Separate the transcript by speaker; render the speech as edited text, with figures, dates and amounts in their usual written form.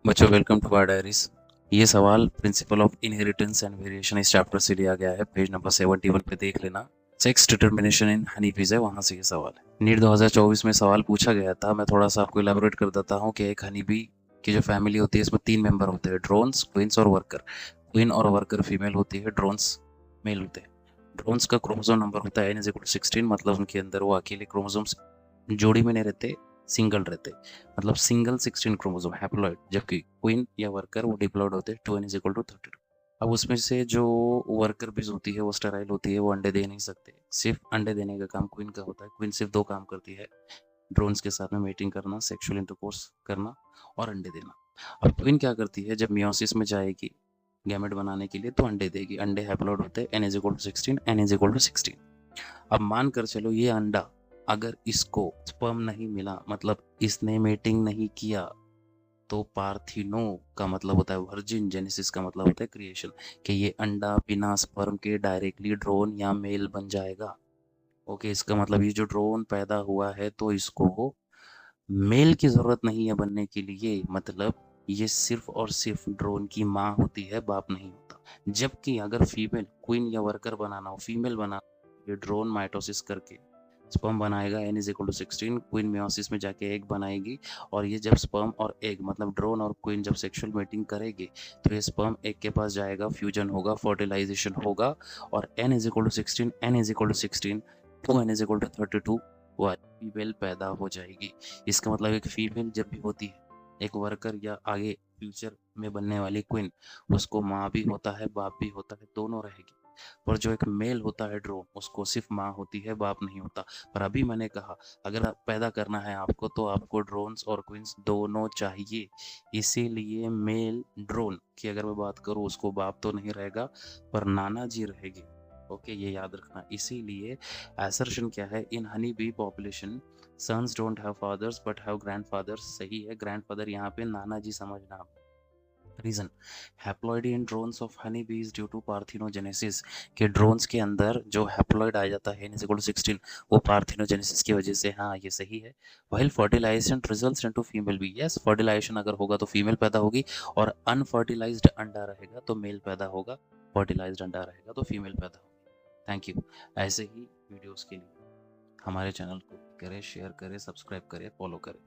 Speaker 1: बच्चों welcome to our diaries. ये सवाल principle of inheritance and variation इस चैप्टर से लिया गया है। पेज नंबर 71 पे देख लेना। सेक्स डिटर्मिनेशन इन हनी बीज है, वहाँ से ये सवाल है। नीट 2024 में सवाल पूछा गया था। मैं थोड़ा सा आपको इलेबोरेट कर देता हूँ कि एक हनी बी की जो फैमिली होती है इसमें 3 मेंबर होते हैं, ड्रोन्स, क्वींस और वर्कर। क्वीन और वर्कर फीमेल होती है, ड्रोन्स मेल होते हैं। ड्रोन्स का क्रोमोसोम नंबर होता है n=16, मतलब उनके अंदर वो अकेले क्रोमोसोम्स जोड़ी में नहीं रहते, सिंगल रहते, मतलब सिंगल 16 क्रोमोसोम हैप्लॉइड। जबकि क्वीन या वर्कर वो डिप्लॉइड होते हैं, 2n=32। अब उसमें से जो वर्कर बीज होती है वो स्टेराइल होती है, वो अंडे दे नहीं सकते। सिर्फ अंडे देने का काम क्वीन का होता है। क्वीन सिर्फ 2 काम करती है, ड्रोन्स के साथ में मीटिंग करना, सेक्सुअल इंटरकोर्स करना और अंडे देना। अब क्वीन क्या करती है, जब मियोसिस में जाएगी गैमेट बनाने के लिए तो अंडे देगी। अंडे हैप्लॉइड होते हैं, n=16, n=16। अब मान कर चलो ये अंडा अगर इसको स्पर्म नहीं मिला, मतलब इसने मेटिंग नहीं किया, तो पार्थिनो का मतलब होता है वर्जिन, जेनेसिस का मतलब होता है क्रिएशन, कि ये अंडा बिना स्पर्म के डायरेक्टली ड्रोन या मेल बन जाएगा। ओके, इसका मतलब ये जो ड्रोन पैदा हुआ है तो इसको मेल की जरूरत नहीं है बनने के लिए, मतलब ये सिर्फ और सिर्फ ड्रोन की माँ होती है, बाप नहीं होता। जबकि अगर फीमेल क्वीन या वर्कर बनाना हो, फीमेल बना, ये ड्रोन माइटोसिस करके स्पर्म बनाएगा, n=16। क्वीन मियोसिस में जाके एग बनाएगी, और ये जब स्पर्म और एग मतलब ड्रोन और क्वीन जब सेक्सुअल मीटिंग करेगी तो ये स्पर्म एग के पास जाएगा, फ्यूजन होगा, फर्टिलाइजेशन होगा, और n=16, n=16 to n=32 female पैदा हो जाएगी। इसका मतलब एक फीमेल जब भी होती है, एक वर्कर या आगे फ्यूचर में बनने वाली क्वीन, उसको माँ भी होता है, बाप भी होता है, दोनों रहेगी। पर जो एक मेल होता है ड्रोन, उसको सिर्फ माँ होती है, बाप नहीं होता। पर अभी मैंने कहा अगर पैदा करना है आपको तो आपको ड्रोन्स और क्वींस दोनों चाहिए। इसीलिए मेल ड्रोन की अगर मैं बात करूँ, उसको बाप तो नहीं रहेगा पर नाना जी रहेगी। ओके, ये याद रखना। इसीलिए असर्शन क्या है, in honey bee population sons don't have fathers but have grandfathers. सही है, ग्रैंडफादर यहाँ पे नाना जी समझना। Reason, haploid in drones of honey bees due to parthenogenesis, के ड्रोन्स के अंदर जो हैप्लॉइड आ जाता है n=16, वो पार्थिनोजेनेसिस की वजह से। हाँ, ये सही है। While fertilisation results into female B, yes, fertilisation अगर होगा तो फीमेल पैदा होगी, और अनफर्टिलाइज्ड अंडा रहेगा तो मेल पैदा होगा, फर्टिलाइज्ड अंडा रहेगा तो फीमेल पैदा होगी। Thank you. ऐसे ही वीडियोस के लिए हमारे चैनल को करें, शेयर करें, सब्सक्राइब करें, फॉलो करें।